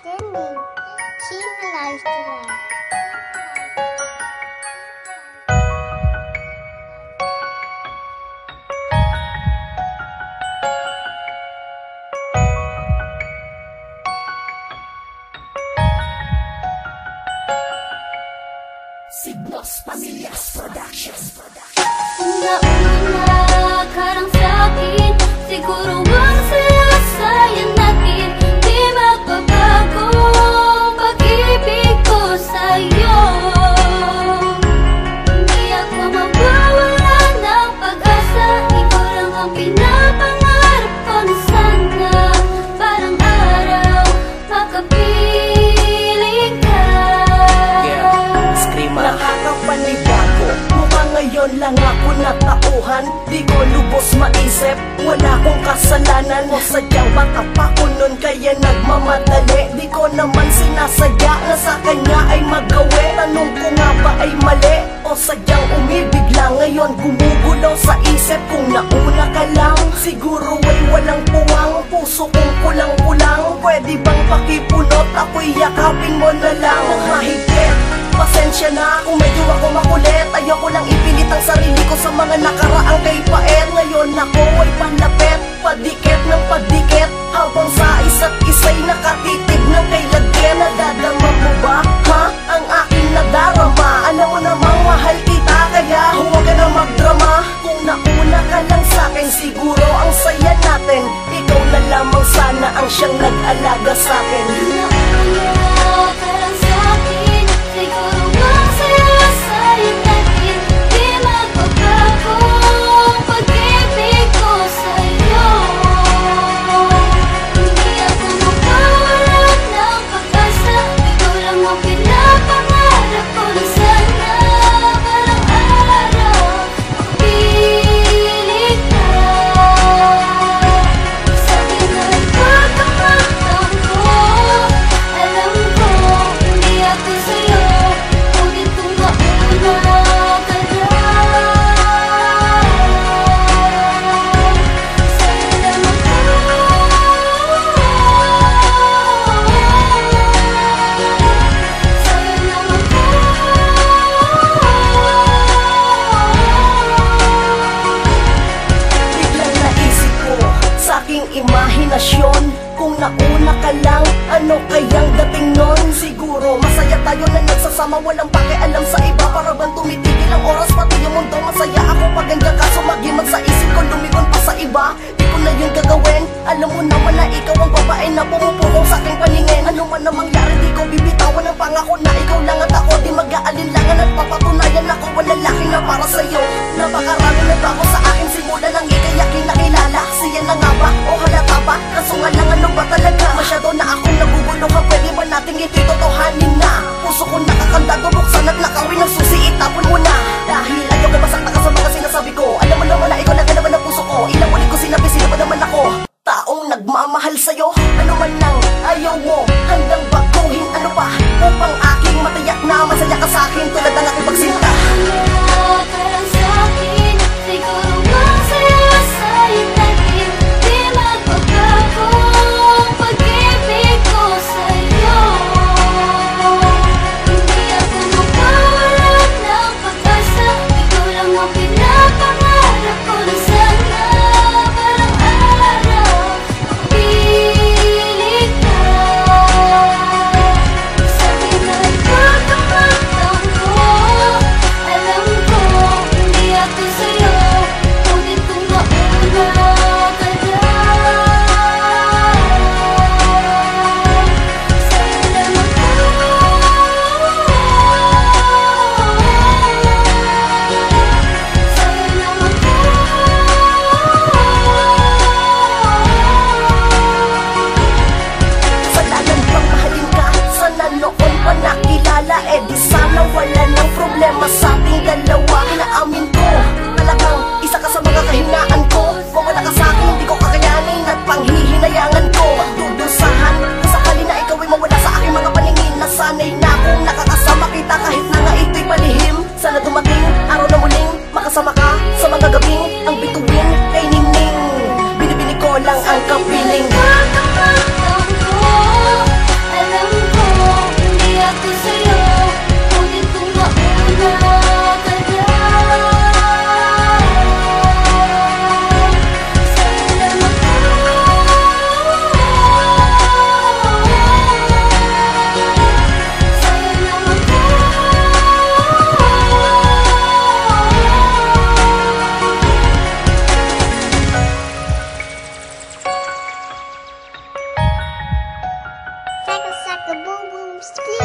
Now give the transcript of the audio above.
natin eh. Sinalayos. Signos Pamilyas Production. Una-una karang sa'kin, siguro ang saya natin. Di magbabago pag-ibig ko sa'yo. Di ako mawawala ng pag-asa. Ikaw lang ang pinapangarap ko na sana parang araw makapiling ka. Nakakapanibago, mukha ngayon lang ako natauhan. Di ko lubos maisip, wala kong kasalanan. O sadyang bata pa ko nun kaya nagmamadali. Di ko naman sinasadya na sa kanya ay magawi. Tanong ko nga ba ay mali o sadyang umibig lang? Ngayon gumugulo sa isip kung nauna ka lang. Siguro ay walang puwang, puso kong kulang-kulang. Pwede bang pakipunot, ako'y yakapin mo na lang ng mahigpit. Pasensya na kung medyo ako makulit. Ayoko lang ipilit ang sarili ko sa mga nakaraang kay paet. Ngayon ako ay panlapit, padikit ng padikit, habang sa isa't isa'y nakatitig ng kay lagyan. Nadadama mo ba, ha? Ang aking nadarama. Alam mo namang mahal kita, kaya huwag ka na magdrama. Kung nauna ka lang sa'kin, siguro ang saya natin. Ikaw na lamang sana ang siyang nag-alaga sa'kin. Una-una karang sa'kin, siguro ang saya natin. Di magbabago pag-ibig ko sa'yo. Hindi ako mawawala ng pag-asa. Ikaw lang ang pinapangarap ko na sana parang araw makapiling ka. Sa'kin na rin pagkakamtan ko. Alam ko hindi ako sa'yo, ngunit kung nauna ka na, sa'yo naman ko. Sa'yo naman ko. Biglang naisip ko sa aking imahinasyon, kung nauna ka lang, ano kayang dating nun? Siguro masaya tayo na nagsasama, walang pakialam sa iba. Para bang tumitigil ang oras, pati yung mundo. Masaya ako pag ganyan ka, sumagiman sa isip ko, lumigon pa sa iba. Di ko na yun gagawin. Alam mo naman na ikaw ang babae na pumupulong sa aking paningin. Ano man na mangyari, di ko bibitawan ang pangako na ikaw lang at ako. Di mag-aalinlangan at papatunayan ako ang lalaki na para sa'yo. Napakarami na bago sa akin, simula nang ikay aking nakilala. Siya na nga ba o halata ba? Kaso nga lang ano ba talaga? Masyado na akong naguguluhan, pwede ba nating itotohanin na? Puso ko nakakandado, buksan at nakawin ang susi, itapon mo na. Dahil ayaw ko masakta ka sa mga sinasabi ko. Alam mo naman na ikaw lang naman ang puso ko. Ilang ulit ko sinabi, sino ba naman ako? Taong nagmamahal sa'yo. Ano man nang ayaw mo, handang baguhin ano pa, upang aking matiyak na masaya ka sa'kin tulad ng aking pagsinta. Una karang sa'kin, siguro ang saya natin. Di magbabago pag-ibig ko sa'yo. Hindi ako mawawala subscribe.